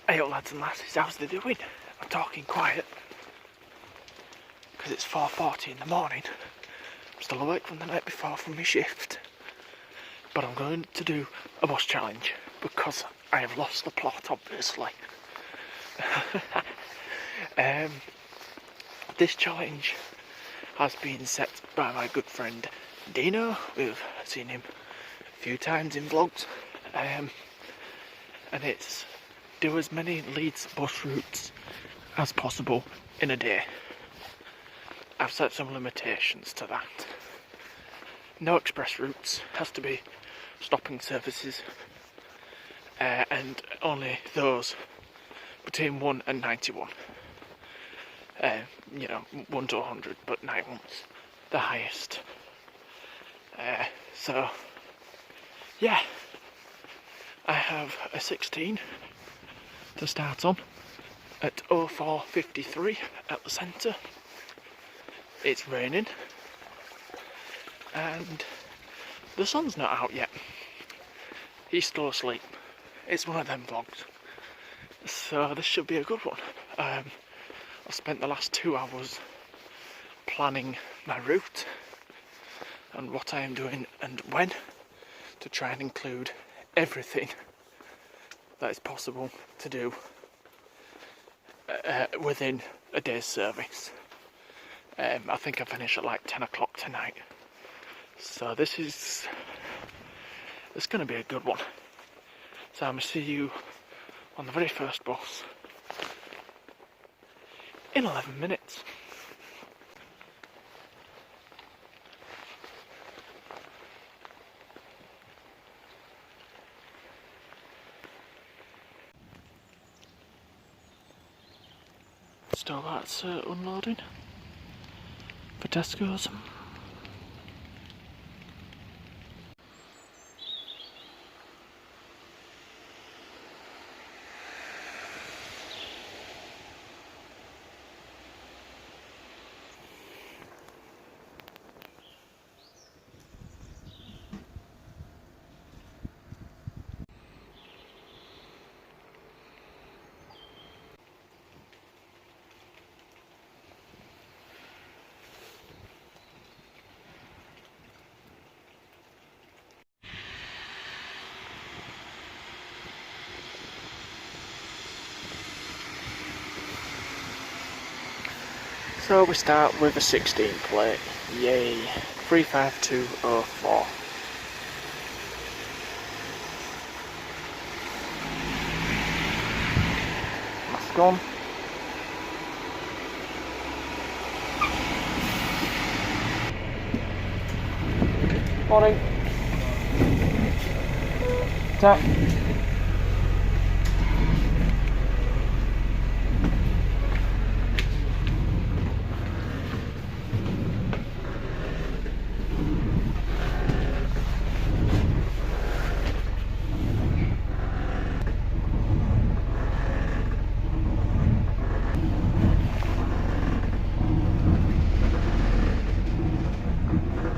Hey up lads and lasses, how's they doing? I'm talking quiet because it's 4:40 in the morning. I'm still awake from the night before from my shift, but I'm going to do a bus challenge because I have lost the plot, obviously. This challenge has been set by my good friend Dino. We've seen him a few times in vlogs, and it's do as many Leeds bus routes as possible in a day. I've set some limitations to that. No express routes, has to be stopping services, and only those between 1 and 91. 1 to 100, but 91's the highest. So, yeah, I have a 16 to start on at 04:53 at the centre. It's raining and the sun's not out yet. He's still asleep. It's one of them vlogs, so this should be a good one. I've spent the last 2 hours planning my route and what I am doing and when, to try and include everything that is possible to do within a day's service. I think I finish at like 10 o'clock tonight, so it's going to be a good one. So I'm going to see you on the very first bus in 11 minutes. Still that's unloading for Tesco's. So we start with a 16 plate, yay, 35204. Mask on. Morning. Tap.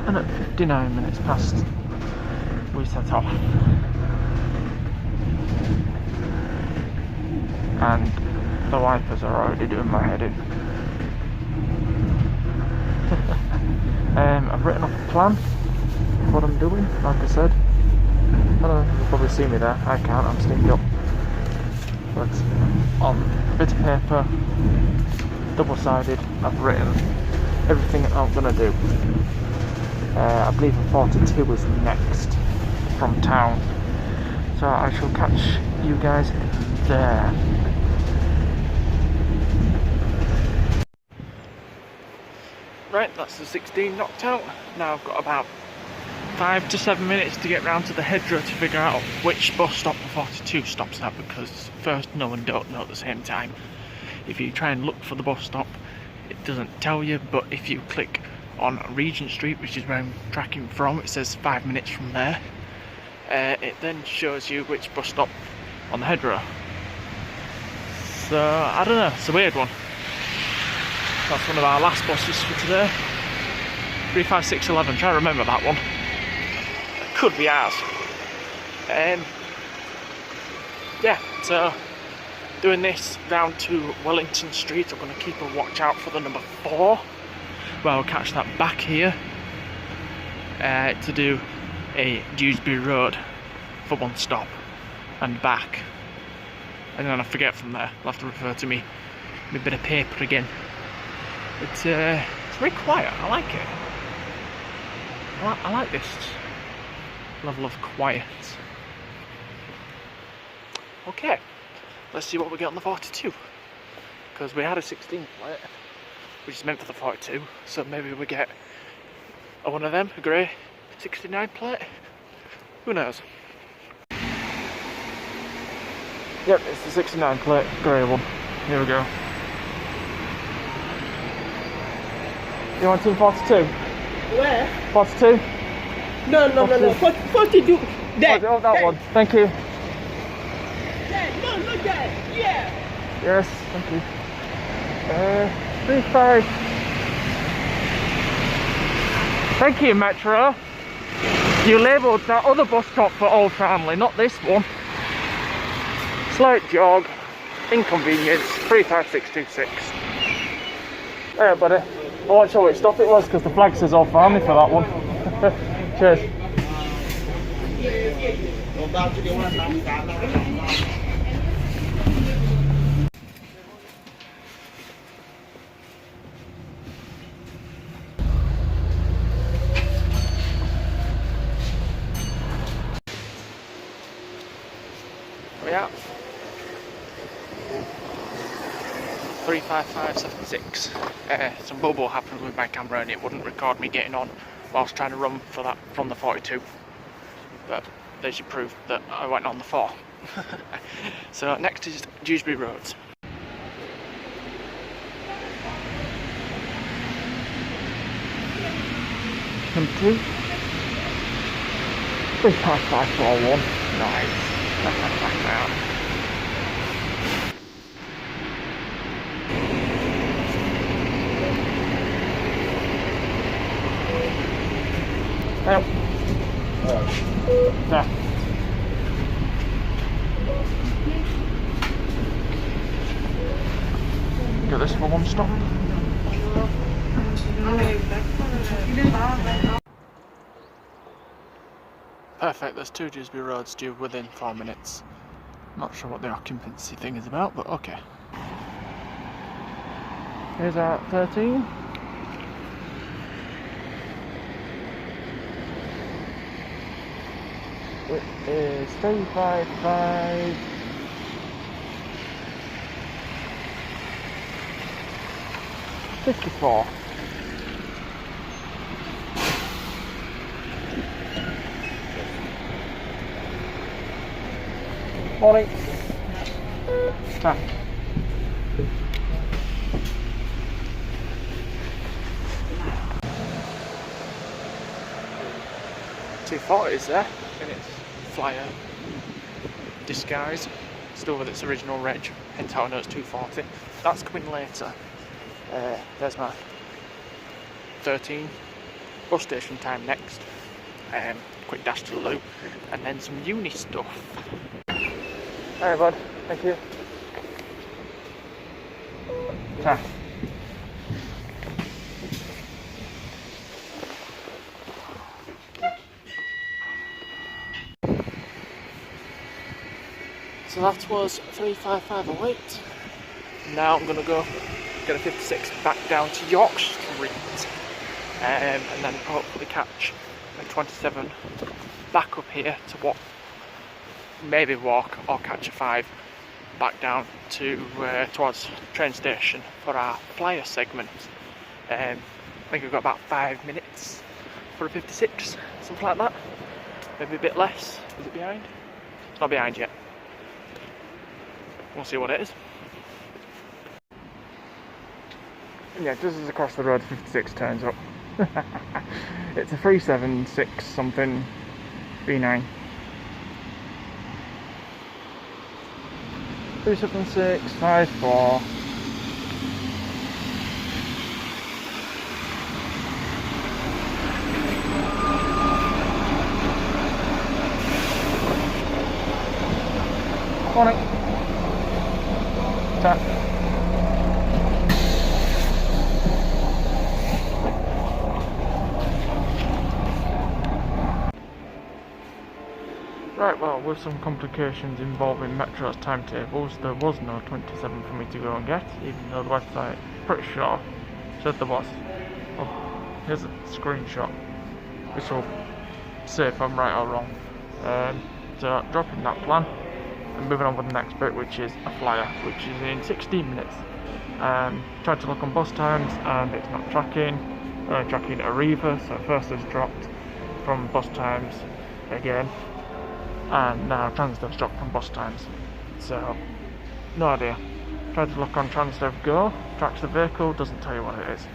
And at 59 minutes past, we set off. And the wipers are already doing my head in. I've written up a plan of what I'm doing, like I said. I don't know, you'll probably see me there. I can't, I'm steamed up. But on a bit of paper, double-sided, I've written everything I'm going to do. I believe a 42 is next from town, so I shall catch you guys there. Right, that's the 16 knocked out. Now I've got about 5 to 7 minutes to get round to the hedgerow to figure out which bus stop the 42 stops at, because first know and don't know at the same time. If you try and look for the bus stop, it doesn't tell you, but if you click on Regent Street, which is where I'm tracking from, it says 5 minutes from there. It then shows you which bus stop on the hedgerow. So, I don't know, it's a weird one. That's one of our last buses for today. 35611, try to remember that one. It could be ours. Yeah, so doing this down to Wellington Street. I'm going to keep a watch out for the number 4, where I'll catch that back here to do a Dewsbury Road for one stop and back, and then I forget from there. I'll have to refer to me bit of paper again. It's very quiet. I like it. I like this level of quiet. Okay, let's see what we get on the 42, because we had a 16 plate which is meant for the 42, so maybe we get one of them, a grey 69 plate. Who knows? Yep, it's the 69 plate, grey one. Here we go. You want team 42? Where? 42? No. 42. There. Oh, that one. Thank you. There. No, there. Yeah. Yes, thank you. 35. Thank you, Metro. You labelled that other bus stop for Old Bramley, not this one. Slight jog, inconvenience, 35626. Hey, buddy. I wasn't sure which stop it was because the flag says Old Bramley for that one. Cheers. Yeah. 35576. Some bubble happened with my camera and it wouldn't record me getting on whilst trying to run for that from the 42. But there's your proof that I went on the 4. So next is Dewsbury Roads. Number 2. 35541. Nice. Yep. There. Get this for one stop. Perfect, there's 2 Dewsbury Roads due within 4 minutes. Not sure what the occupancy thing is about, but okay. Here's our 13. It is 355. 54. Morning. Ah. $2.40 is there in its flyer disguise, still with its original reg, hence how I know it's $2.40. That's coming later. There's my 13 bus station time next. Quick dash to the loop, and then some uni stuff. Alright, bud, thank you. Ta. So that was 35508. Now I'm gonna go get a 56 back down to York Street, and then hopefully catch a 27 back up here to what, maybe walk or catch a 5 back down to towards train station for our flyer segment. I think we've got about 5 minutes for a 56, something like that. Maybe a bit less. Is it behind? It's not behind yet. We'll see what it is. Yeah, just as across the road 56 turns up. It's a 376 something B9. 37654. Morning. Ta. Right, well, with some complications involving Metro's timetables, there was no 27 for me to go and get, even though the website, pretty sure, said there was. Oh, here's a screenshot, which will say if I'm right or wrong. So, dropping that plan, and moving on with the next bit, which is a flyer, which is in 16 minutes. Tried to look on bus times, and it's not tracking, tracking Arriva, so first it's dropped from bus times again. And now Transdev's dropped from bus times, so no idea. Tried to look on Transdev Go, tracks the vehicle, doesn't tell you what it is,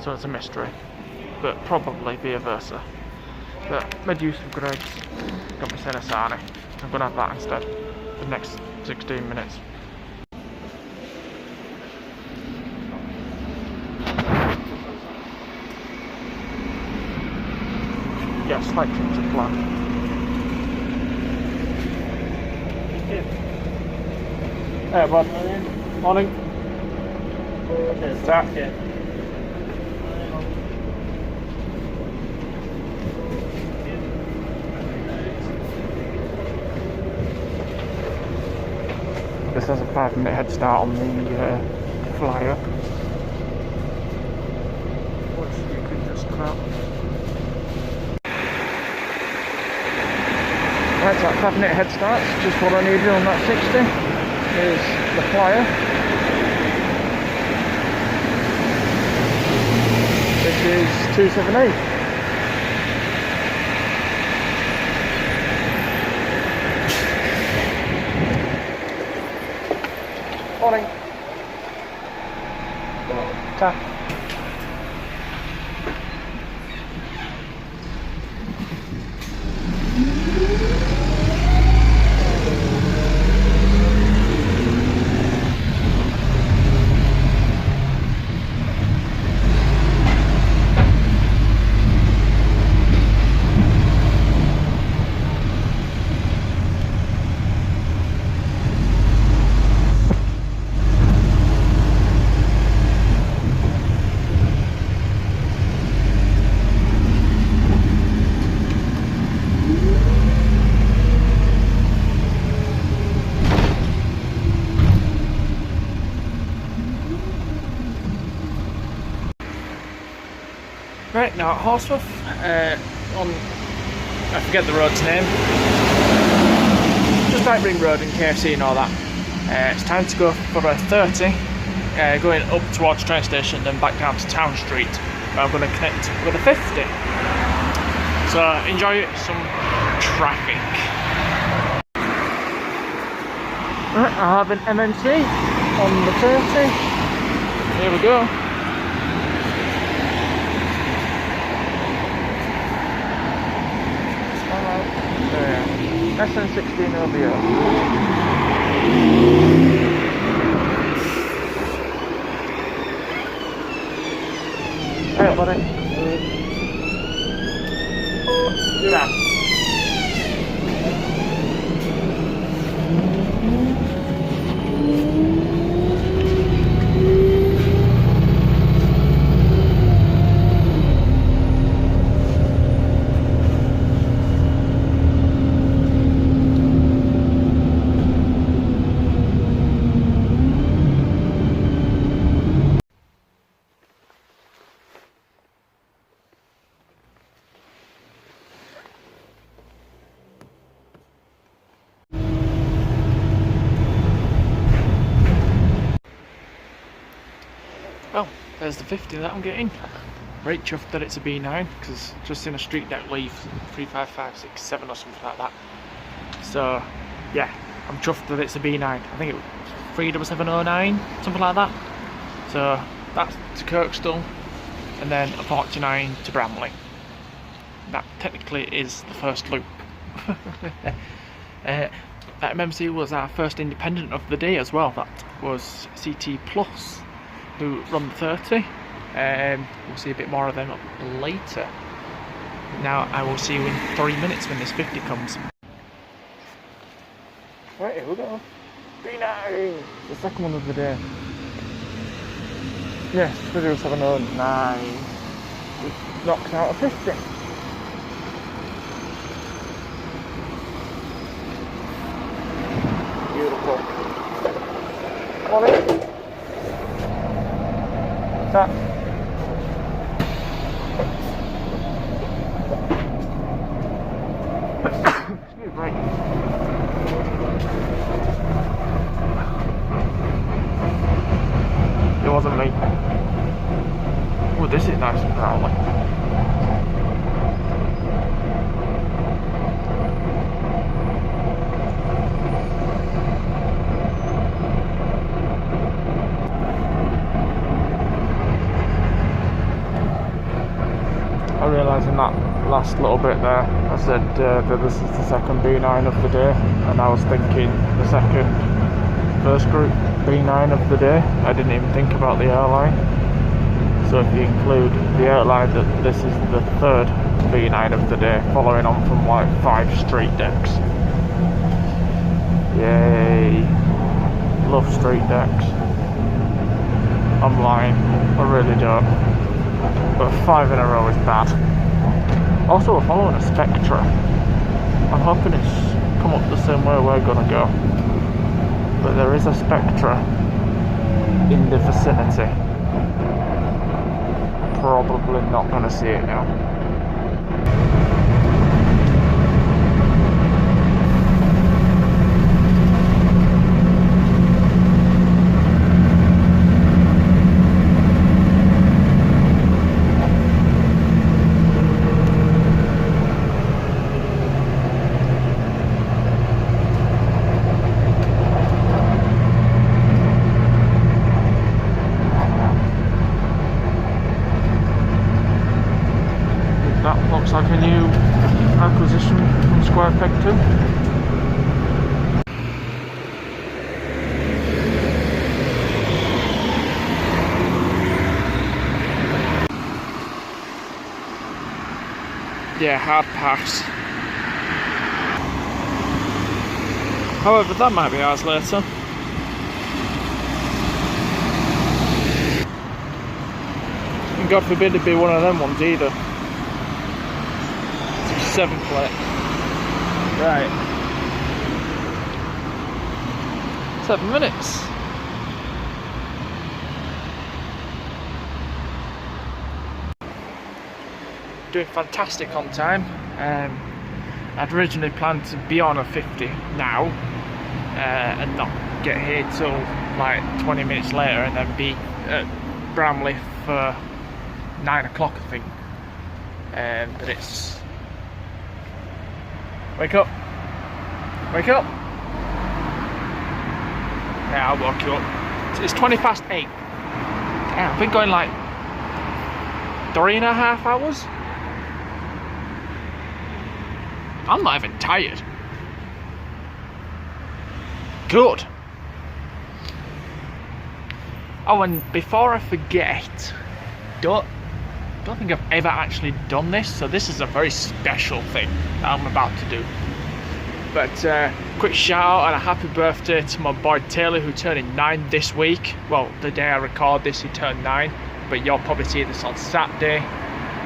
so it's a mystery, but probably via versa. But made use of Greg's, got me Senesani. I'm gonna have that instead for the next 16 minutes. Yeah, slight change of plan. Hey, bud. Morning. Ta. This has a 5-minute head start on the flyer, which you can just about. Right, so that 5-minute head start's just what I needed on that 60. Here's the flyer. This is 278. Morning. Ta. Right, now at Horsforth, I forget the road's name, just like Ring Road and KFC and all that. It's time to go for a 30, going up towards the train station, then back down to Town Street, where I'm going to connect with a 50. So enjoy some traffic. Right, I have an MMC on the 30. Here we go. SN16 LBO. Hey, buddy. Yeah. Well, there's the 50 that I'm getting. Very chuffed that it's a B9 because just in a street deck leave 35567 or something like that. So yeah, I'm chuffed that it's a B9. I think it was 37709, something like that. So that's to Kirkstall, and then a 49 to Bramley. That technically is the first loop. That MMC was our first independent of the day as well. That was CT Plus, who run the 30. We'll see a bit more of them later. Now I will see you in 3 minutes when this 50 comes. Right, here we go. B9! The second one of the day. Yes, 30709. We've knocked out a 50. Beautiful. Morning. That. Excuse me. It wasn't me. Oh, this is nice and Bramley. I realised in that last little bit there, I said that this is the second B9 of the day, and I was thinking the first group B9 of the day. I didn't even think about the airline. So if you include the airline, that this is the third B9 of the day, following on from like 5 street decks. Yay! Love street decks. I'm lying, I really don't. But 5 in a row is bad. Also, we're following a Spectra. I'm hoping it's come up the same way we're gonna go. But there is a Spectra in the vicinity. Probably not gonna see it now. Looks like a new acquisition from Square Peg 2. Yeah, hard pass. However, that might be hours later. And God forbid it'd be one of them ones either. 7 plate. Right. 7 minutes. Doing fantastic on time. I'd originally planned to be on a 50 now and not get here till like 20 minutes later and then be at Bramley for 9 o'clock, I think. But it's... Wake up! Wake up! Yeah, I'll woke you up. It's 20 past 8. Damn, I've been going like 3.5 hours. I'm not even tired. Good. Oh, and before I forget, don't think I've ever actually done this, so this is a very special thing that I'm about to do. But quick shout out and a happy birthday to my boy Taylor, who turned 9 this week. Well, the day I record this he turned 9, but you'll probably see this on Saturday,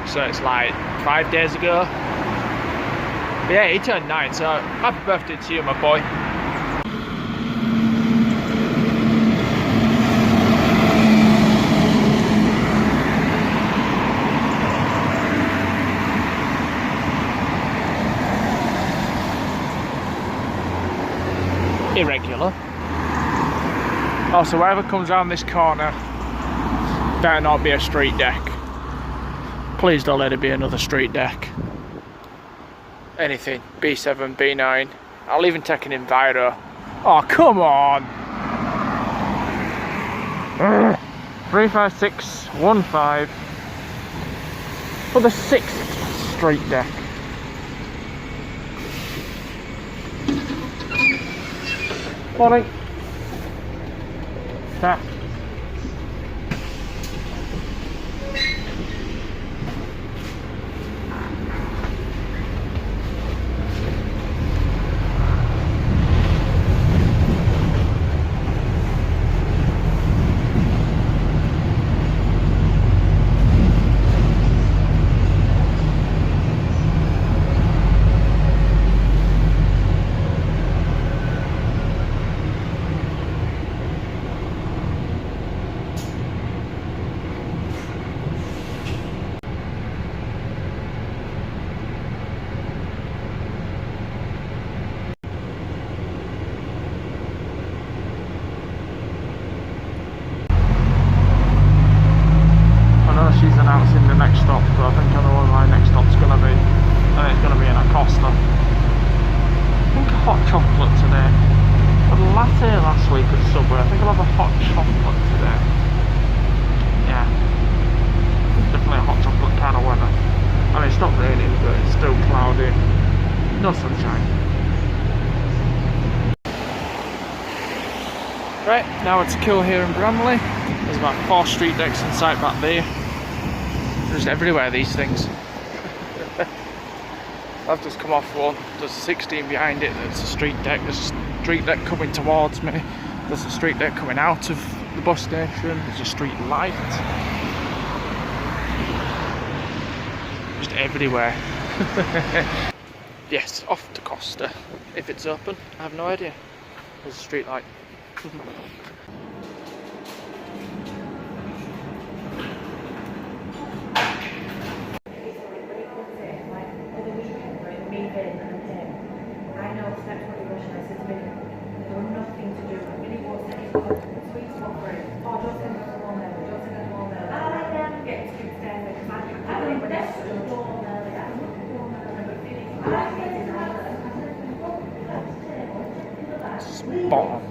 so it's like 5 days ago. But yeah, he turned 9, so happy birthday to you, my boy. Irregular. Also, whoever comes around this corner better not be a street deck. Please don't let it be another street deck. Anything. B7, B9. I'll even take an Enviro. Oh, come on! 35615 for the 6th street deck. Morning. Tap. haven't seen the next stop, but I think I know where my next stop's going to be. And it's going to be in Acosta. I think a hot chocolate today. I had a latte last week at Subway. I think I'll have a hot chocolate today. Yeah. Definitely a hot chocolate kind of weather. I mean, it's not raining, but it's still cloudy. No sunshine. Right, now it's Kill here in Bramley. There's about 4 street decks in sight back there. Just everywhere, these things. I've just come off one. There's a 16 behind it. There's a street deck. There's a street deck coming towards me. There's a street deck coming out of the bus station. There's a street light. Just everywhere. Yes, off to Costa. If it's open, I have no idea. There's a street light. Spot on.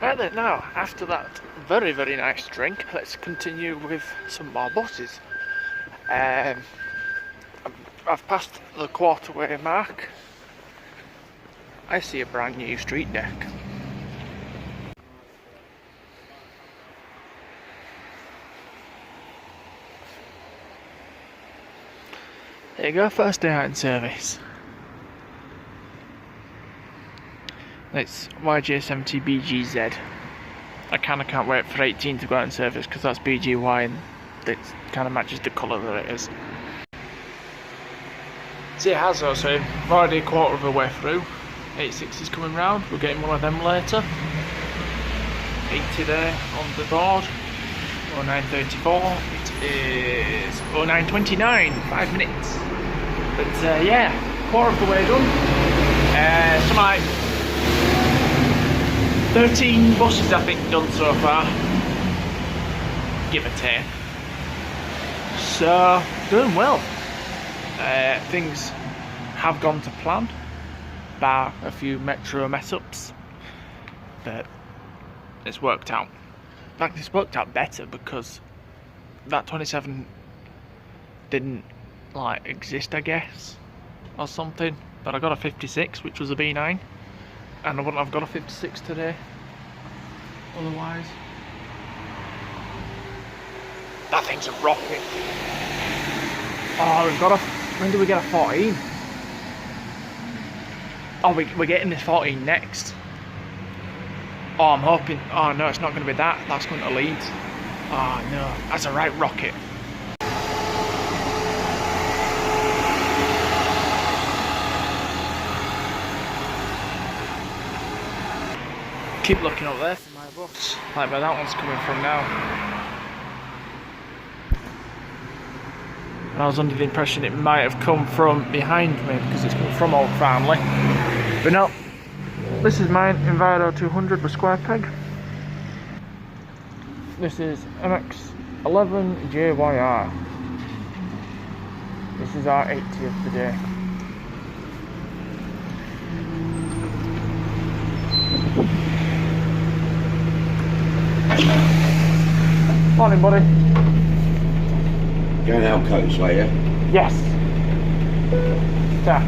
Right then, now after that very, very nice drink, let's continue with some more buses. I've passed the quarterway mark. I see a brand new street deck. There you go, first day out in service. It's YJ70BGZ. I can't wait for 18 to go out in service because that's BGY and it kind of matches the colour that it is. So it has also, we're already a quarter of the way through. 86 is coming round, we're getting one of them later. 80 there on the board. 0934, it is 0929, 5 minutes. But yeah, quarter of the way done. Something like 13 buses I think done so far, give or take. So, doing well. Things have gone to plan, bar a few metro mess-ups, but it's worked out. In fact, it's worked out better because that 27 didn't like exist, I guess, or something. But I got a 56, which was a B9. And I wouldn't have got a 56 today otherwise. That thing's a rocket. Oh, we've got a... When do we get a 14? Oh, we're getting this 14 next. Oh, I'm hoping... Oh no, it's not going to be that. That's going to Leeds. Oh no, that's a right rocket. Keep looking up there for my bus, like where that one's coming from now. And I was under the impression it might have come from behind me because it's coming from Old Bramley. But no, this is mine, Enviro 200 with square peg. This is MX11JYR. This is our 80 of the day. Morning, buddy. Going out coach way, yeah? Yes. Ta.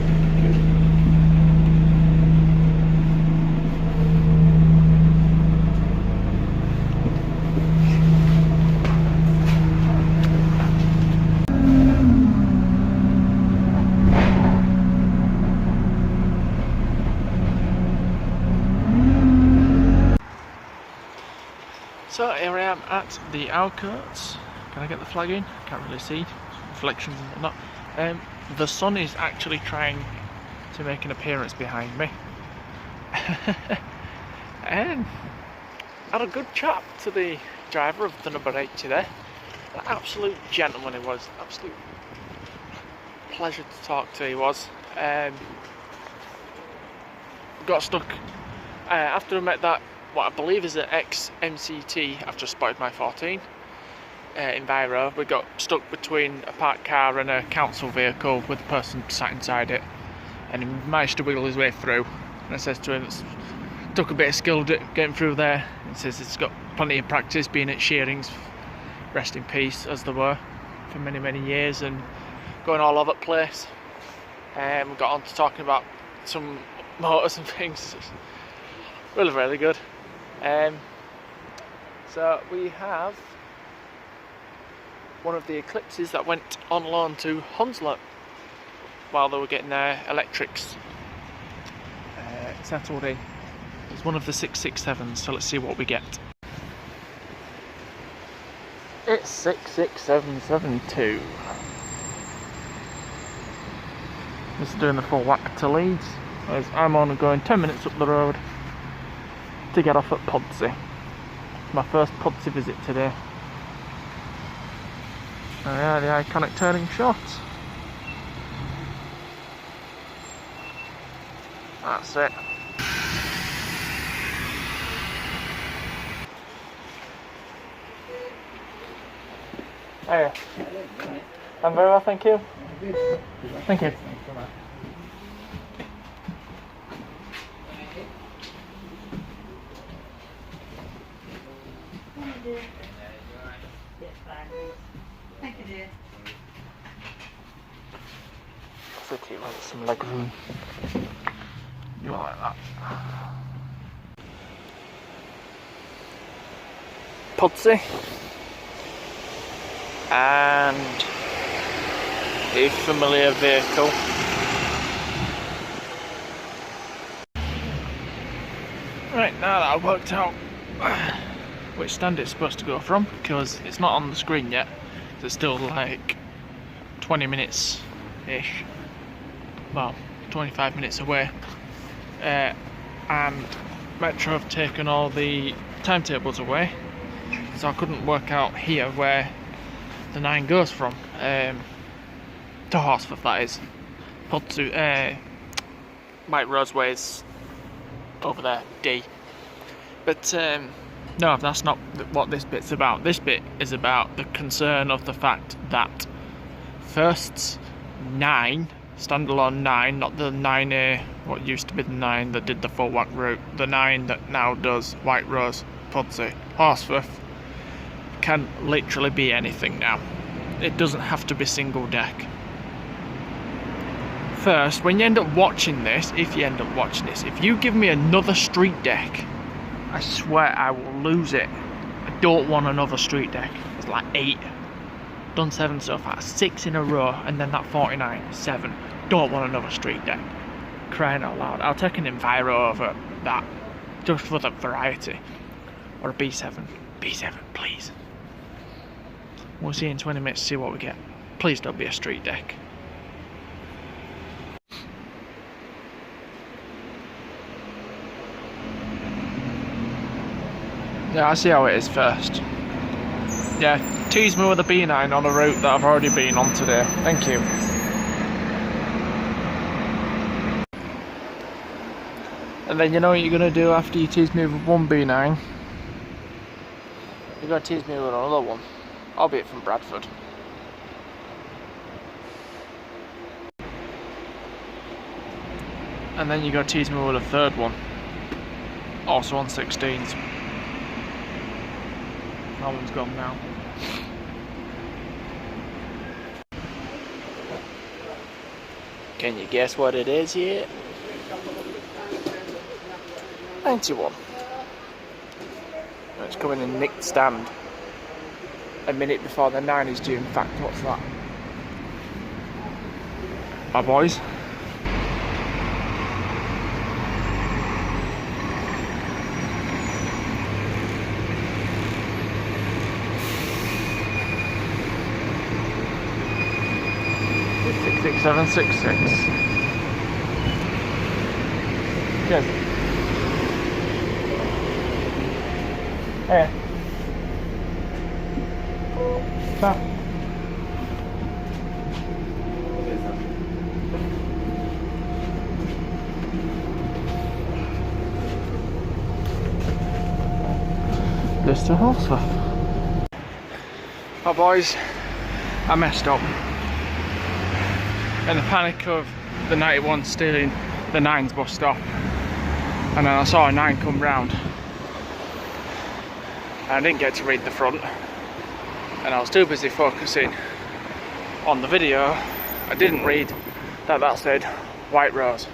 So here I am at the Alcoats. Can I get the flag in? Can't really see. Reflections and whatnot. The sun is actually trying to make an appearance behind me. And I had a good chat to the driver of the number 80 there. An absolute gentleman he was. Absolute pleasure to talk to he was. Got stuck after I met that, what I believe is an ex-MCT. I've just spotted my 14. Enviro. We got stuck between a parked car and a council vehicle with a person sat inside it, and he managed to wiggle his way through. And I says to him, it's took a bit of skill getting through there. He says it's got plenty of practice being at shearings, rest in peace, as they were, for many years, and going all over the place. We got on to talking about some motors and things. Really good. So we have one of the Eclipses that went on loan to Hunslet while they were getting their electrics settled in. It's one of the 667s, so let's see what we get. It's 66772. This is doing the full whack to Leeds, as I'm only going 10 minutes up the road to get off at Pudsey. My first Pudsey visit today. Oh yeah, the iconic turning shot. That's it. Hiya. I'm very well, thank you. Thank you. Thank you, dear. City wants some leg room. You like that? Pudsey. And a familiar vehicle. Right, now that I've worked out which stand it's supposed to go from, because it's not on the screen yet, it's still like 20 minutes ish, well 25 minutes away, and Metro have taken all the timetables away, so I couldn't work out here where the 9 goes from, to Horsforth, that is. White Roseway's over there, D. But no, that's not what this bit's about. This bit is about the concern of the fact that first 9, standalone 9, not the 9A, what used to be the 9 that did the full whack route, the 9 that now does White Rose, Pudsey, Horsforth, can literally be anything now. It doesn't have to be single deck. First, when you end up watching this, if you give me another street deck, I swear I will lose it. I don't want another street deck. It's like 8. Done 7 so far, 6 in a row, and then that 49, 7. Don't want another street deck. Crying out loud. I'll take an Enviro over that, just for the variety. Or a B7. B7, please. We'll see in 20 minutes, see what we get. Please don't be a street deck. Yeah, I see how it is first. Yeah, tease me with a B9 on a route that I've already been on today. Thank you. And then you know what you're going to do after you tease me with one B9? You're going to tease me with another one. Albeit from Bradford. And then you're going to tease me with a third one. Also on 16s. That one's gone now. Can you guess what it is yet? 91. It's coming in nicked stand. A minute before the 9 is due. In fact, what's that? Hi boys. Six, 7, 6, 6. Yes. Hey. Stop. This to Horsforth. Oh boys, I messed up. In the panic of the 91 stealing the 9's bus stop, and then I saw a 9 come round. I didn't get to read the front, and I was too busy focusing on the video. I didn't read that said White Rose.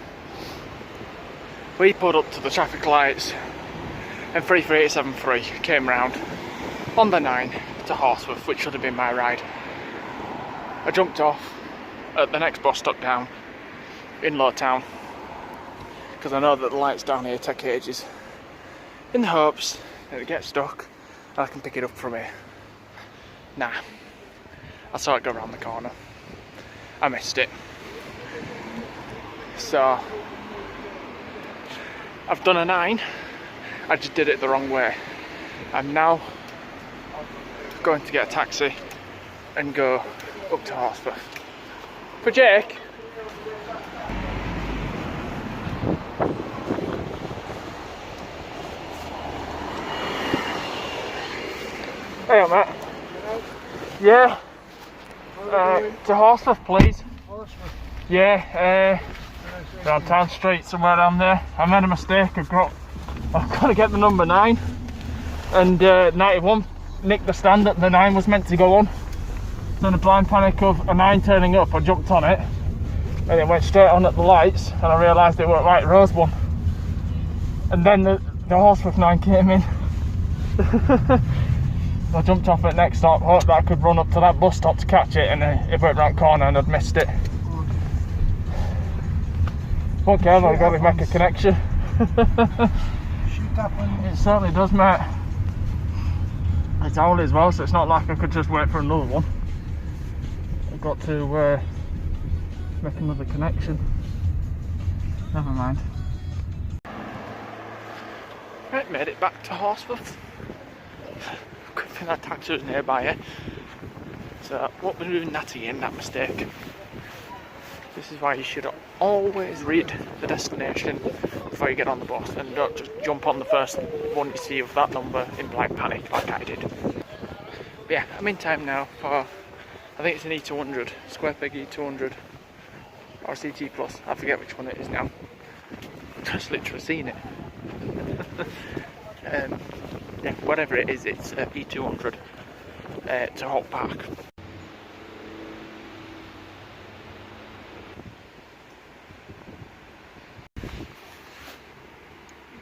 We pulled up to the traffic lights, and 33873 came round on the 9 to Horsworth, which should have been my ride. I jumped off at the next bus stop down in Lowtown, because I know that the lights down here take ages, in the hopes that it gets stuck and I can pick it up from here. Nah, I saw it go around the corner. I missed it. So I've done a 9, I just did it the wrong way. I'm now going to get a taxi and go up to Horsworth. For Jake. Hey, Matt. Yeah. To Horsworth, please. Horsworth. Yeah. Down Town Street, somewhere down there. I made a mistake. I've got to get the number 9, and 91 nicked the stand that the 9 was meant to go on. So in a blind panic of a 9 turning up, I jumped on it, and it went straight on at the lights, and I realised it weren't White Rose one. And then the Horsworth 9 came in. I jumped off at next stop, hoped that I could run up to that bus stop to catch it, and it went round corner and I'd missed it. Won't care, I've got to make a connection. Shit happens. It certainly does, mate. It's hourly as well, so it's not like I could just wait for another one. I've got to make another connection. Never mind. Right, made it back to Horsworth. Good thing that taxi was nearby here. So what was doing Natty in that mistake? This is why you should always read the destination before you get on the bus, and don't just jump on the first one you see of that number in blind panic like I did. But yeah, I'm in time now for, I think it's an E200, square peg E200 or CT Plus, I forget which one it is now. I've just literally seen it. Yeah, whatever it is, it's E200 to Hope Park.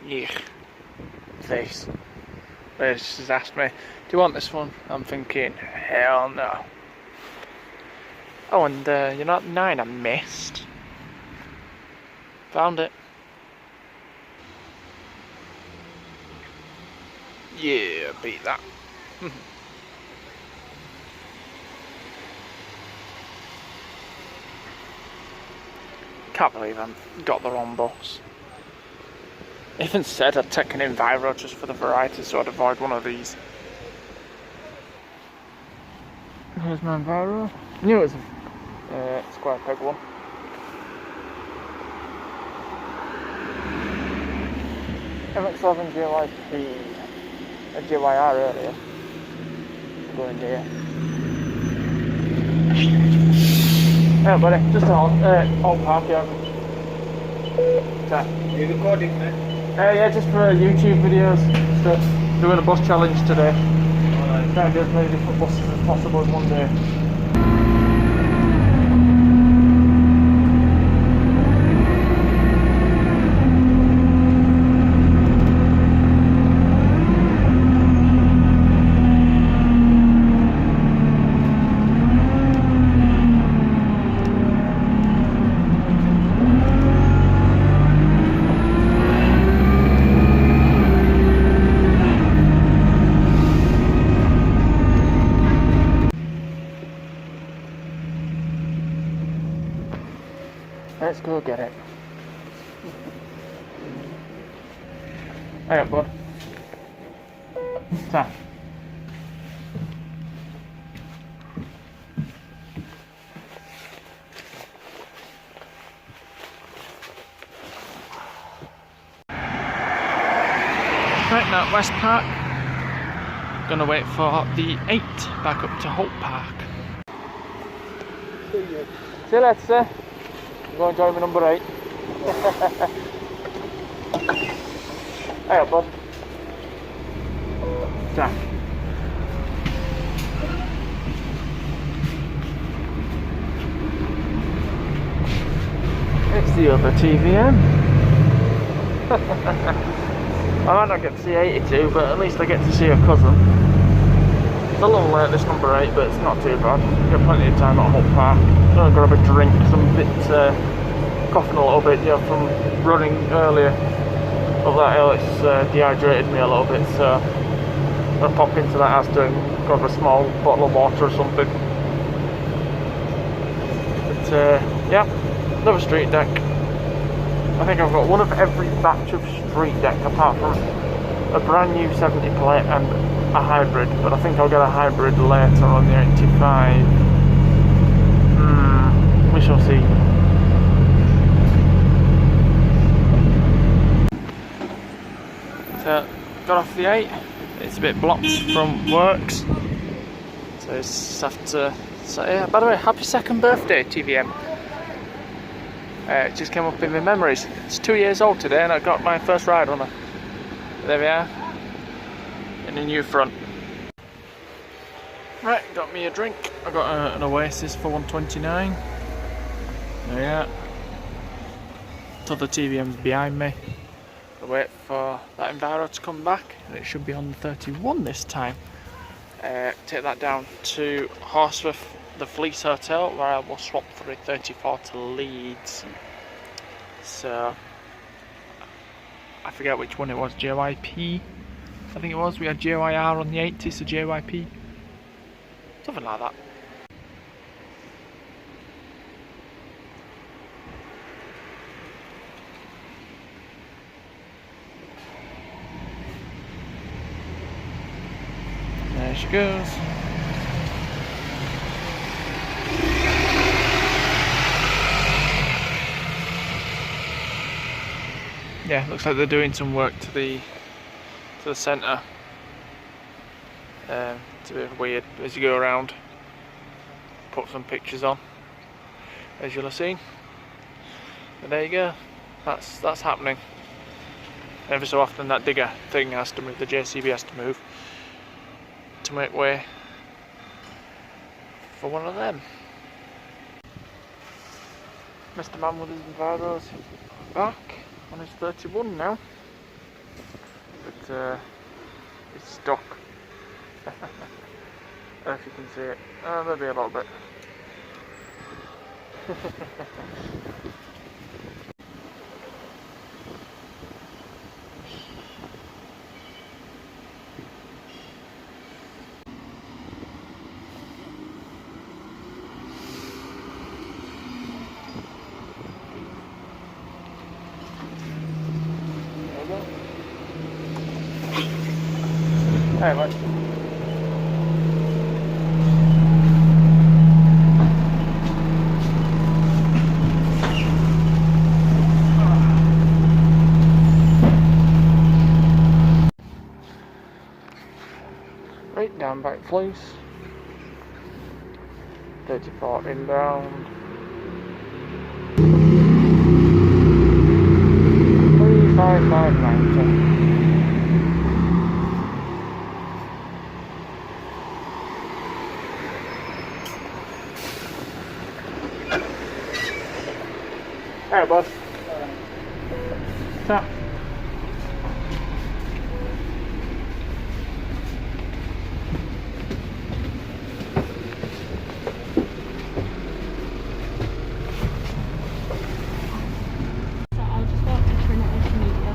Yeah, face. They just asked me, do you want this one? I'm thinking, hell no. Oh, and you're not 9 I missed. Found it. Yeah, beat that. Can't believe I got the wrong bus. Even said I'd taken Enviro just for the variety, so I'd avoid one of these. Here's my Enviro. I knew it was a square peg one. MX-11 GYP, a GYR earlier. Going there. Yeah, buddy, just old park yard. Okay. You recording, man? Yeah, just for YouTube videos. Just doing a bus challenge today. Alright. Trying to do as many different buses as possible in one day. Let's go get it. Hey up, bud. Ta. Right now at West Park. Gonna wait for the 8 back up to Hope Park. See you later, sir. Go and join me number 8. Hey up, bud. Jack. It's the other TVM. I might not get to see 82, but at least I get to see a cousin. It's a little late, this number 8, but it's not too bad. Got plenty of time at Hope Park. I'm gonna grab a drink, because I'm a bit coughing a little bit, yeah, from running earlier up that hill. It's dehydrated me a little bit, so I'm gonna pop into that Asda and grab a small bottle of water or something. But yeah, another street deck. I think I've got one of every batch of street deck apart from a brand new 70 plate and a hybrid, but I think I'll get a hybrid later on the 85. We shall see. So, got off the 8. It's a bit blocked from works, so I just have to say, yeah, by the way, happy 2nd birthday, TVM. It just came up in my memories. It's 2 years old today and I got my first ride on her. There we are, in a new front. Right, got me a drink. I got an Oasis for $1.29. There we are. Other TVM's behind me. I'll wait for that Enviro to come back, and it should be on the 31 this time. Take that down to Horsforth, the Fleece Hotel, where I will swap for a 34 to Leeds. So I forget which one it was, JYP I think it was. We had JYR on the 80, so JYP, something like that. There she goes. Yeah, looks like they're doing some work to the centre. It's a bit weird as you go around. Put some pictures on, as you'll have seen. But there you go. That's happening. Every so often that digger thing has to move. The JCB has to move to make way for one of them. Mr. Man with his Enviros back on his 31 now, but it's stuck. I don't know if you can see it. Maybe a little bit. Hey, mate. Right, down back fleece. 34 inbound. 35590. Hey, bud. Tap. So I'll just go up to Trinity Media.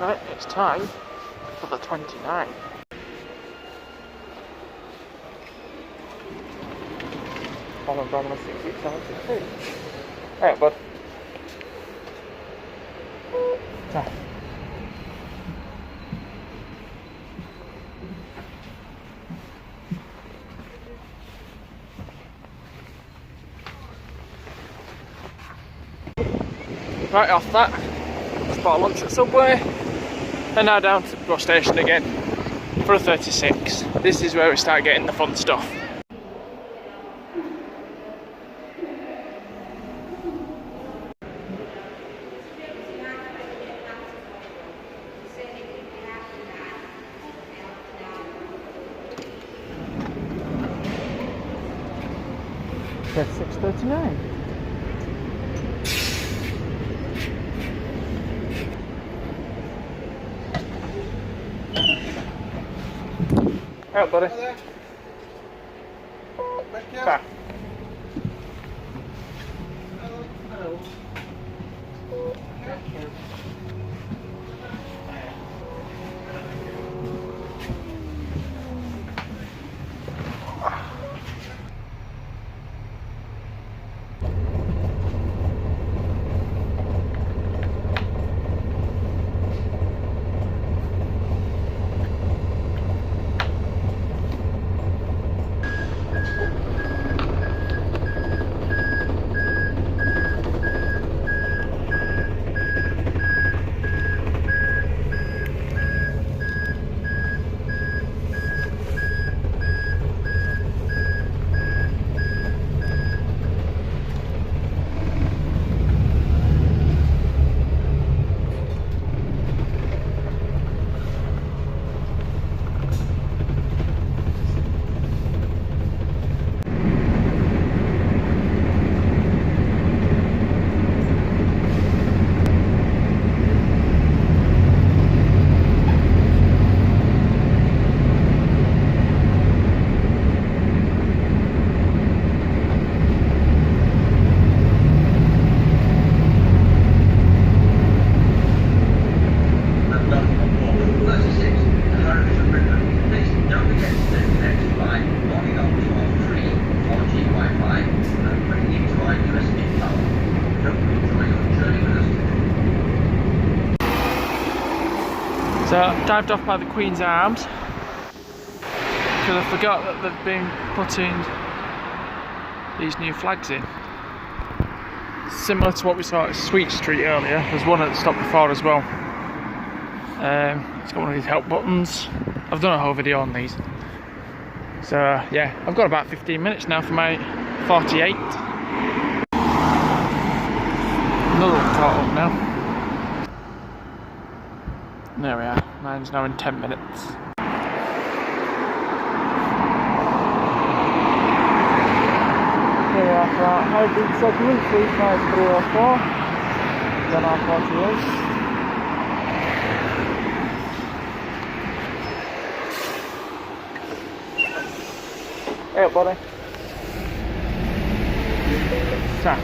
Right, it's time for the 29. On Bramley 6873. Alright, bud. Ah. Right off that, just bought lunch at Subway, and now down to the bus station again for a 36. This is where we start getting the fun stuff. That's 6:39. Alright, buddy. Bye. Hello. So I dived off by the Queen's Arms because I forgot that they've been putting these new flags in. Similar to what we saw at Sweet Street earlier, there's one at the stop before as well. It's got one of these help buttons. I've done a whole video on these. So yeah, I've got about 15 minutes now for my 48. Another one caught up now. There we are, mine's now in 10 minutes. Here we are for our hybrid segment, 35304, then our 48. Hey up, buddy. Sam.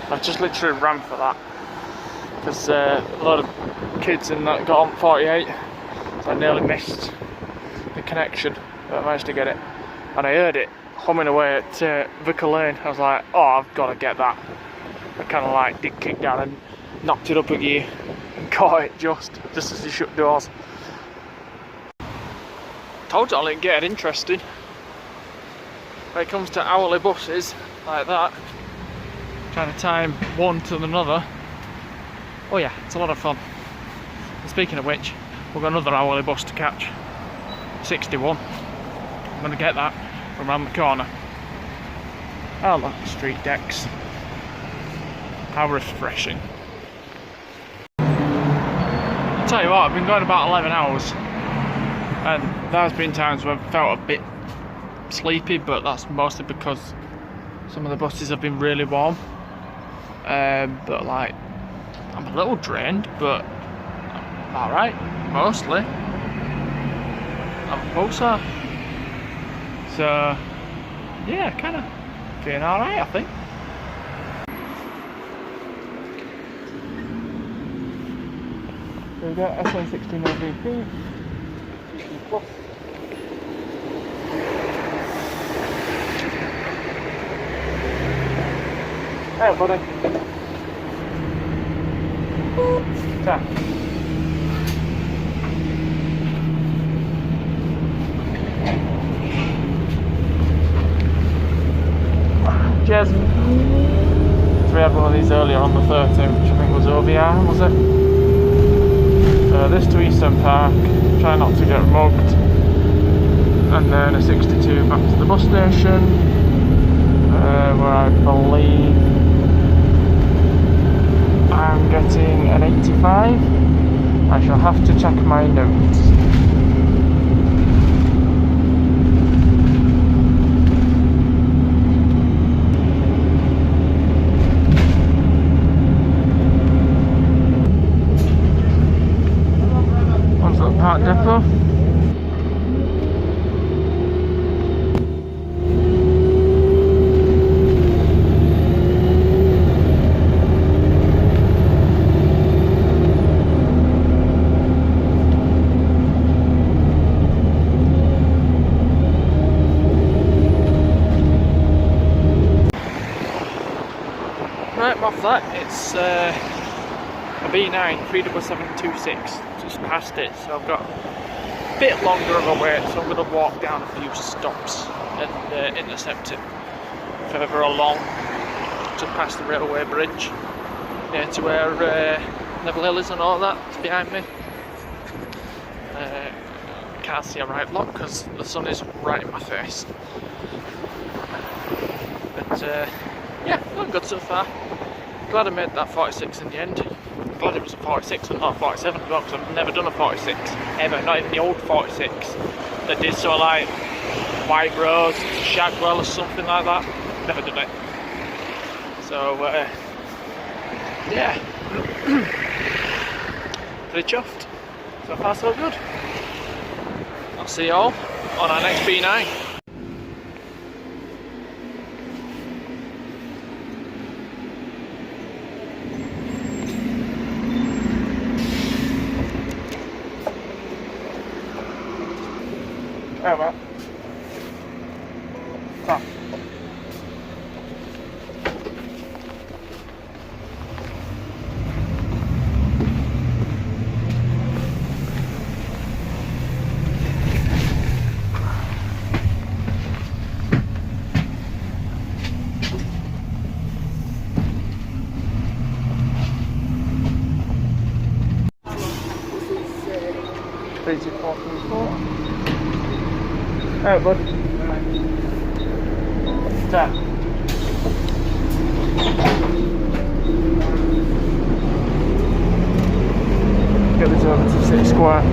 I've just literally ran for that because a lot of kids in that got on 48, so I nearly missed the connection, but I managed to get it. And I heard it humming away at Vicar Lane. I was like, oh, I've got to get that. I kind of like did kick down and knocked it up a gear and caught it just as you shut doors. Told you I'll get it interesting. When it comes to hourly buses like that, trying to time one to another, oh yeah, it's a lot of fun. And speaking of which, we've got another hourly bus to catch, 61. I'm going to get that from around the corner. I like street decks. How refreshing. I'll tell you what, I've been going about 11 hours and there's been times where I've felt a bit sleepy, but that's mostly because some of the buses have been really warm. But like, I'm a little drained, but I'm alright, mostly. I'm closer. So, yeah, kind of feeling alright, I think. So we've got SN16 LVP, Plus. Hey buddy. Ta. Cheers. So we had one of these earlier on the 13th, which I think was OVR, was it? This to Eastern Park, try not to get mugged, and then a 62 back to the bus station, where I believe I'm getting an 85. I shall have to check my notes. Park depot. Right, I'm off that. It's a B9 37726. Just past it, so I've got a bit longer of a wait, so I'm going to walk down a few stops and intercept it further along, just past the railway bridge, near to where Neville Hill is and all that. It's behind me. Can't see a right lot because the sun is right in my face. But yeah, going good so far. Glad I made that 46 in the end. Glad it was a 46 and not a 47 as well, because I've never done a 46 ever, not even the old 46 that did so like White Rose, Shagwell or something like that. Never done it. So yeah, pretty chuffed. So far so good. I'll see you all on our next B9. Oh, well. Come. Crazy 434. Alright, bud. Ta. Get this over to City Square.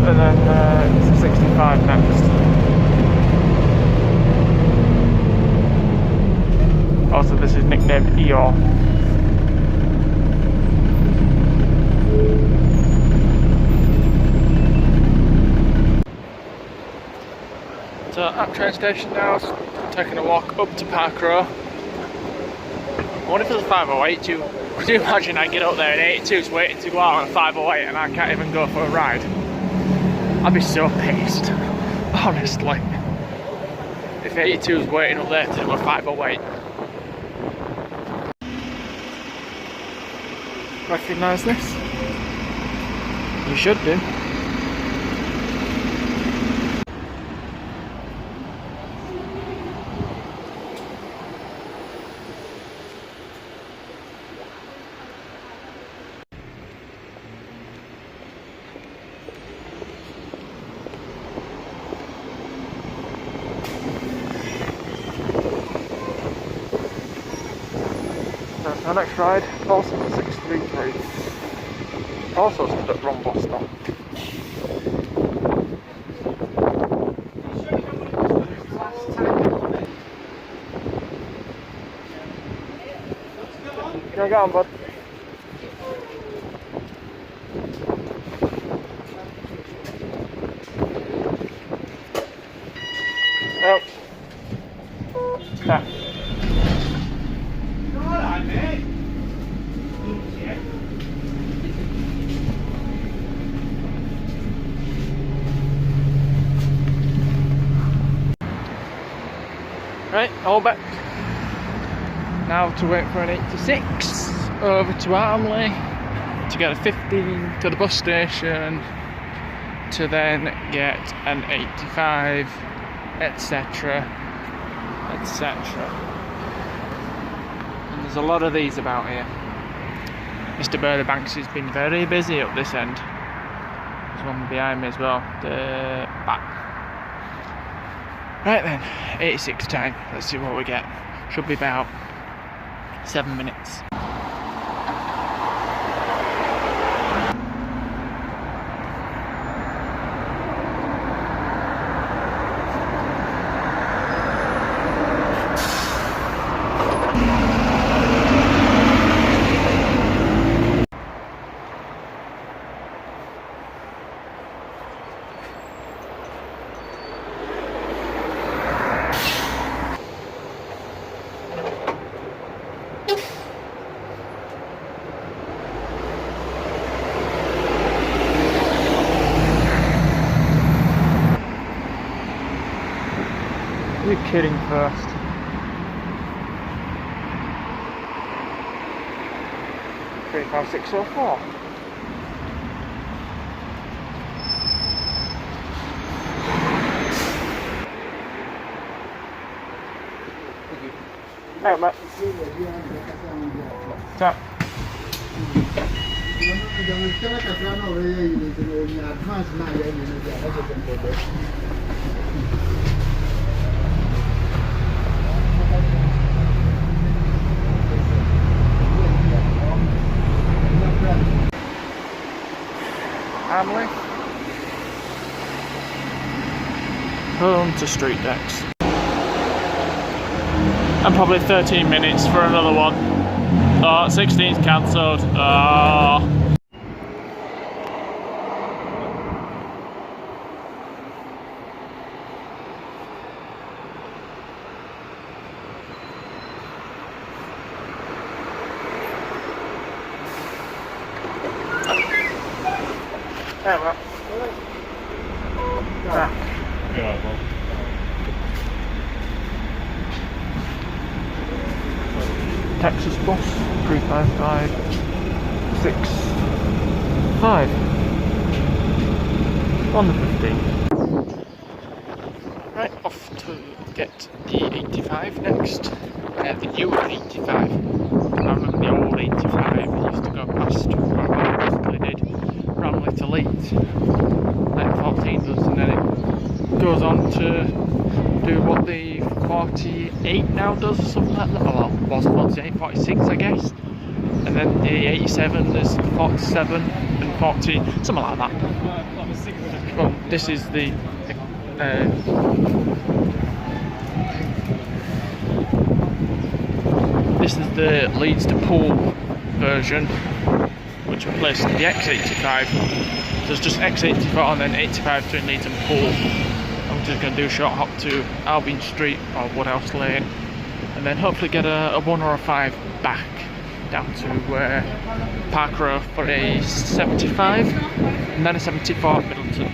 And then it's 65 next. Also, this is nicknamed Eeyore. So at train station now, taking a walk up to Park Row. What if there's a 508 too? Could you imagine I get up there and 82's waiting to go out on a 508 and I can't even go for a ride? I'd be so pissed, honestly. If 82's waiting up there to do a 508. Recognise this? You should do. Our next ride, also 633. Also stood at wrong bus stop. Can I get on, bud? Nope. Yeah. Right, all back. Now to wait for an 86 over to Bramley to get a 15 to the bus station to then get an 85, etc. etc. And there's a lot of these about here. Mr. Bird Banks has been very busy up this end. There's one behind me as well. The back. Right then, 86 time. Let's see what we get. Should be about 7 minutes. You're kidding first. Three, 5, 6 or 4. Hey, mate. Tap. Bramley. Home to street decks. And probably 13 minutes for another one. Oh, 16's cancelled. Oh. There we go. Texas bus 35565 on the 15. Right, off to get the 85 next. The new 85. I remember the old 85. It used to go past where I basically did Bramley to Leeds. Like 14 does, and then it goes on to do what the 48 now does, or something like that. Well, it was 48, 46 I guess. And then the 87, there's 47 and 14, something like that. Well, this is the Leeds to Poole version, which replaced the X85. So it's just X84 and then 85 between Leeds and Poole. I'm just going to do a short hop to Albion Street or Woodhouse Lane, and then hopefully get a 1 or a 5 back down to Park Row for a 75 and then a 74 at Middleton.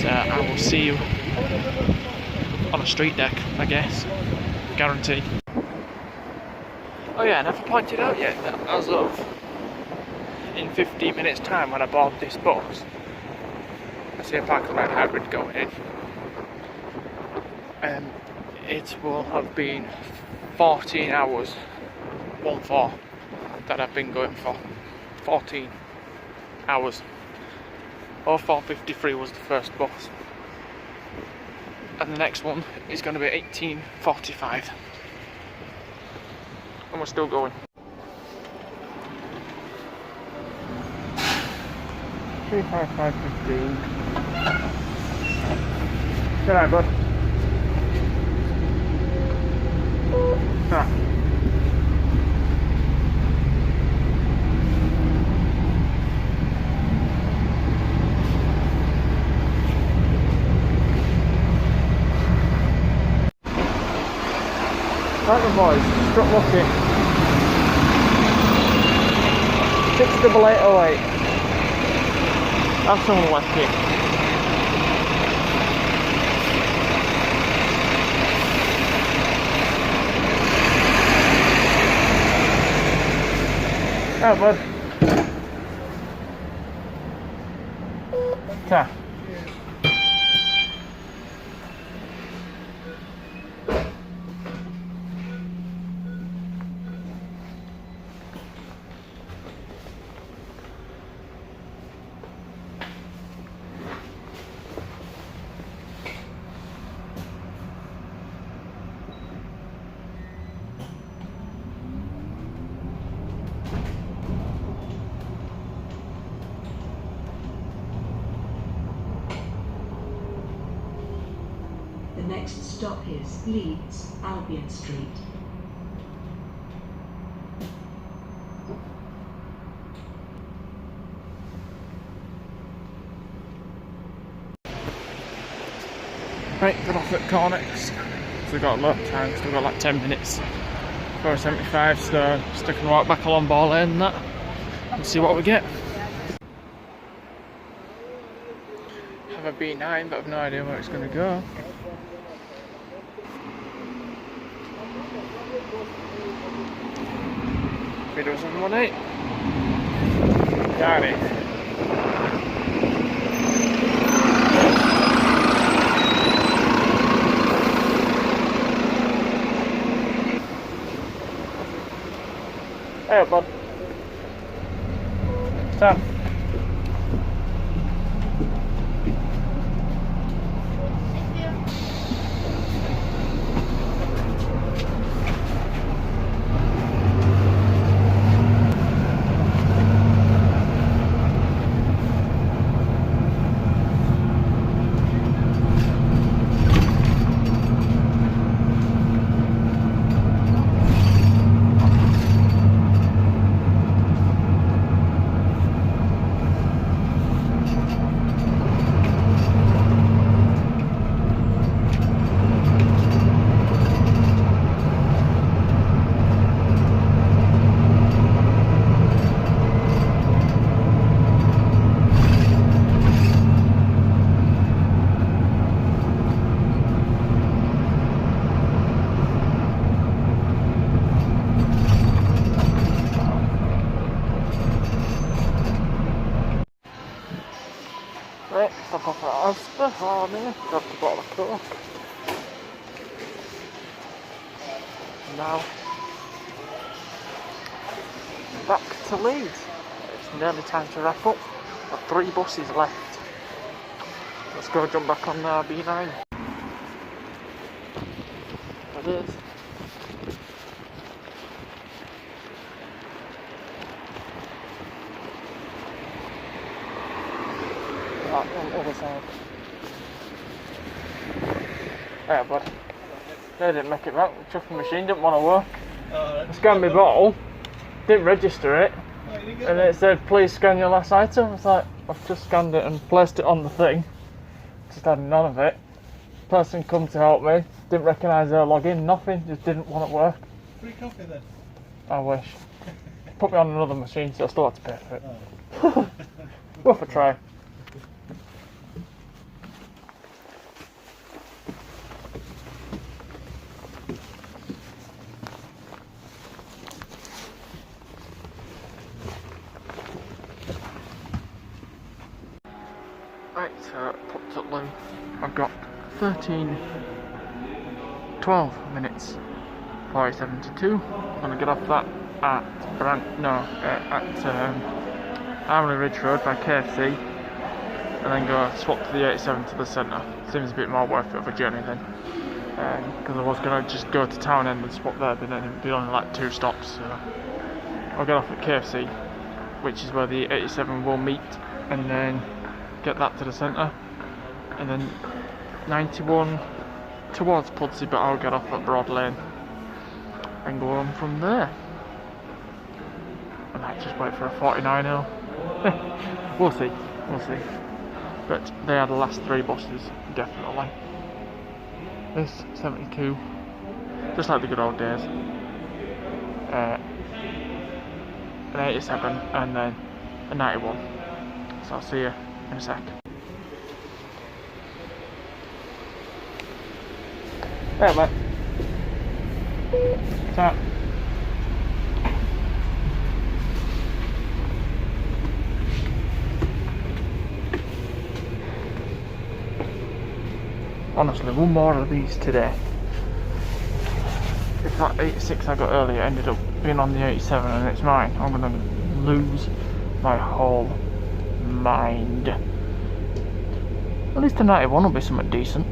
So I will see you on a street deck, I guess, guarantee. Oh yeah, I never pointed out yet that as of in 15 minutes time when I board this bus, I see a park and ride hybrid going in. It will have been 14 hours, 1-4, that I've been going for. 14 hours. 04:53 was the first bus. And the next one is going to be 18:45. And we're still going. 355.15. Good night, bud. Ah. Right then, boys, struck lucky. 68808. That's unlucky. Oh, bud. Ta. The next stop is Leeds, Albion Street. Right, got off at Cornex. So we've got a lot of time, still got like 10 minutes for a 75, so stick and walk back along Ball Lane and that and see what we get. Have a B9 but I've no idea where it's going to go. Video 718. Got it. Hey, bud. Sam. Right, stop off at Asda, Harney, grab the bottle of Coke. Now, back to Leeds. It's nearly time to wrap up. Got 3 buses left. Let's go jump back on B9. It is. On the other side. Yeah, bud. They didn't make it right. The chucking machine didn't want to work. I scanned my bottle, didn't register it, and it said, please scan your last item. I was like, I've just scanned it and placed it on the thing. Just had none of it. Person come to help me, didn't recognise their login, nothing, just didn't want it work. Free coffee then? I wish. Put me on another machine, so I still have to pay for it. Worth a try. Right, so popped up low. I've got 12 minutes 47 to 2. I'm gonna get off that at Bramley Ridge Road by KFC, and then go swap to the 87 to the centre. Seems a bit more worth it of a journey then, because I was gonna just go to town end and swap there, but then it'd be only like 2 stops. So I'll get off at KFC, which is where the 87 will meet, and then get that to the centre, and then 91 towards Pudsey, but I'll get off at Broad Lane and go on from there. I might just wait for a 49-0. We'll see. But they are the last 3 buses, definitely. This 72, just like the good old days. An 87 and then a 91. So I'll see you in a sec. Hey mate. What's up? Honestly, one more of these today. If that 86 I got earlier ended up being on the 87 and it's mine, I'm gonna lose my whole mind. At least the 91 will be something decent.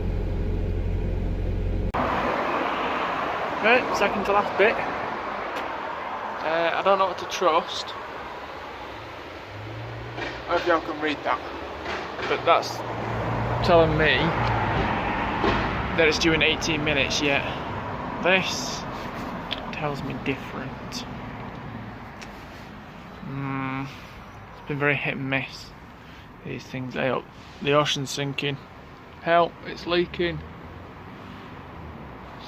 Right, second to last bit. I don't know what to trust. I hope y'all can read that. But that's telling me that it's due in 18 minutes yet. This tells me different. It's been very hit and miss. These things, help. The ocean's sinking. Help, it's leaking.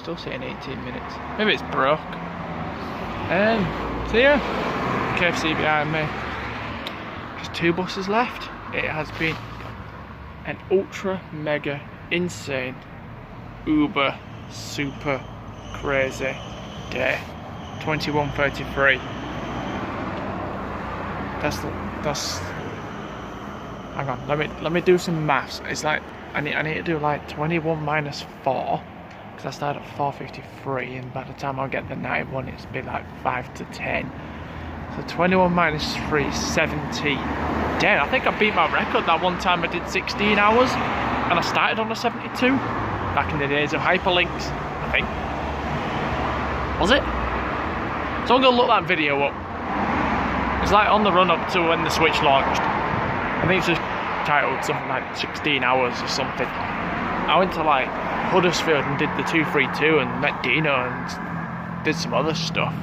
Still saying 18 minutes. Maybe it's broke. So yeah, KFC behind me. Just 2 buses left. It has been an ultra mega insane uber super crazy day. 21:33. That's hang on, let me do some maths. It's like I need to do like 21 minus 4, because I started at 4:53, and by the time I get the 91 it's be like 5 to 10. So 21 minus 3 is 17. Damn, I think I beat my record. That one time I did 16 hours and I started on a 72 back in the days of hyperlinks, I think. Was it? So I'm gonna look that video up. It's like on the run up to when the Switch launched. I think it's just titled something like 16 hours or something. I went to like Huddersfield and did the 232 and met Dino and did some other stuff.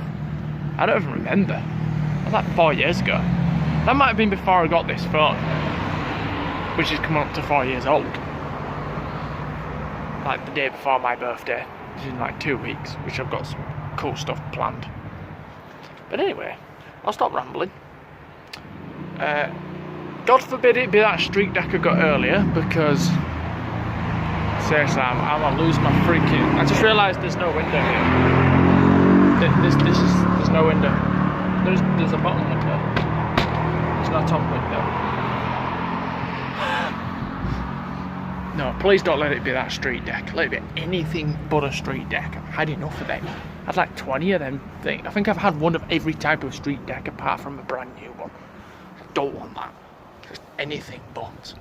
I don't even remember. That was like 4 years ago. That might have been before I got this phone, which is coming up to 4 years old. Like the day before my birthday, which is in like 2 weeks, which I've got some cool stuff planned. But anyway, I'll stop rambling. God forbid it be that street deck I got earlier, because seriously, I'm gonna lose my freaking. I just realised there's no window here. There's no window. There's a bottom window. There's no top window. No, please don't let it be that street deck. Let it be anything but a street deck. I've had enough of them. I had like 20 of them things. I think I've had one of every type of street deck apart from a brand new one. I don't want that. Just anything but.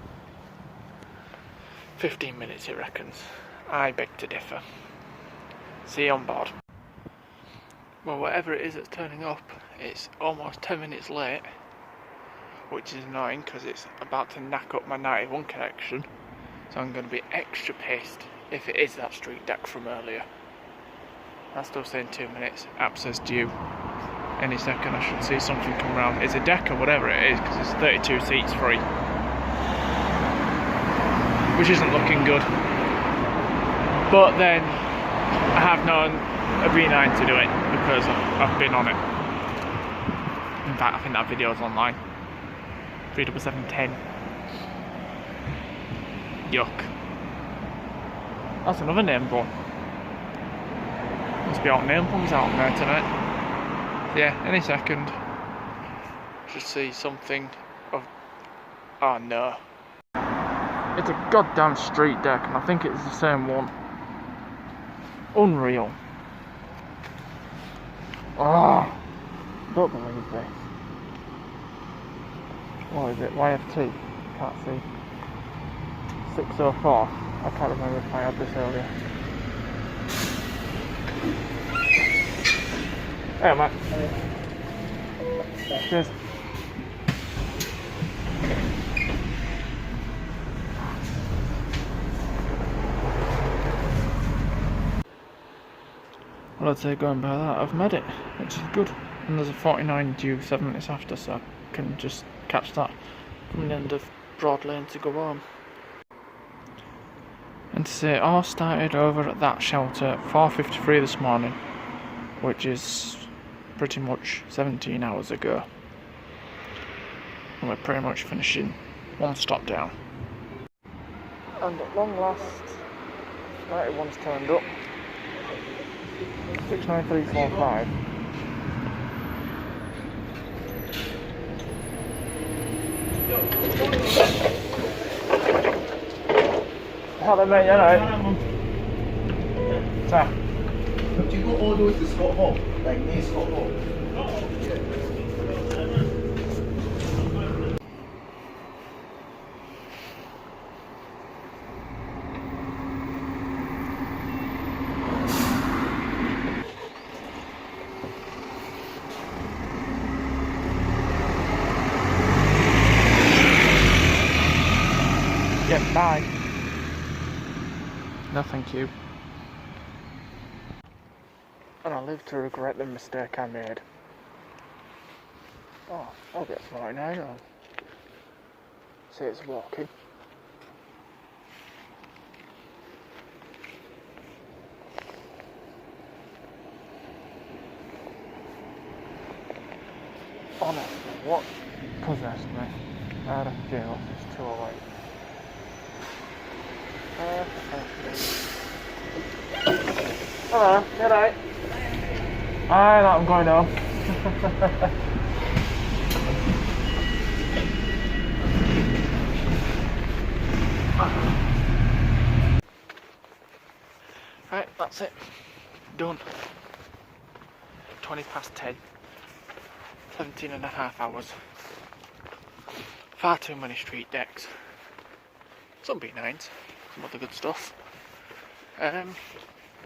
15 minutes it reckons. I beg to differ. See you on board. Well, whatever it is that's turning up, it's almost 10 minutes late, which is annoying because it's about to knack up my 91 connection, so I'm going to be extra pissed if it is that street deck from earlier. I'm still saying 2 minutes. App says due any second. I should see something come round. It's a deck or whatever it is, because it's 32 seats free, which isn't looking good. But then I have known a V9 to do it because I've been on it. In fact, I think that video's online. 37710. Yuck. That's another name bone. Must be out name bones out there tonight. So yeah, any second. Should see something of. Oh no. It's a goddamn street deck, and I think it's the same one. Unreal. Oh, don't believe this. What is it? YFT? Can't see. 604. I can't remember if I had this earlier. Hey, mate. Cheers. Well, I'd say going by that, I've made it, which is good. And there's a 49 due 7 minutes after, so I can just catch that from the end of Broad Lane to go home. And to say, it all started over at that shelter at 4:53 this morning, which is pretty much 17 hours ago. And we're pretty much finishing one stop down. And at long last, 91's turned up. 69345. Hello mate, you alright? So. Do you go all the way to Scott Hall? Like near Scott Hall? Yeah, bye. No thank you. And I live to regret the mistake I made. Oh, I'll get 49 on. See, it's walking. Honestly, what possessed me? I had a feeling it's 208. Hello, you alright? Aye, that I'm going home. Right, that's it. Done. 20 past 10. 17 and a half hours. Far too many street decks. Some B9s, some other good stuff.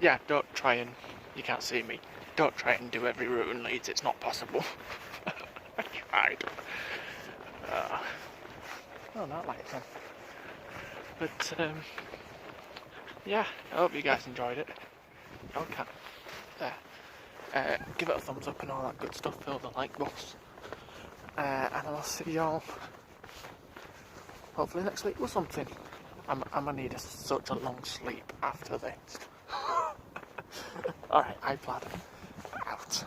Yeah, don't try and, you can't see me, don't try and do every route in Leeds, it's not possible. I tried. Oh, not like that. But, yeah, I hope you guys enjoyed it. Okay. Give it a thumbs up and all that good stuff, fill the like box. And I'll see y'all hopefully next week with something. I'm gonna need such a long sleep after this. Alright, iPlad out.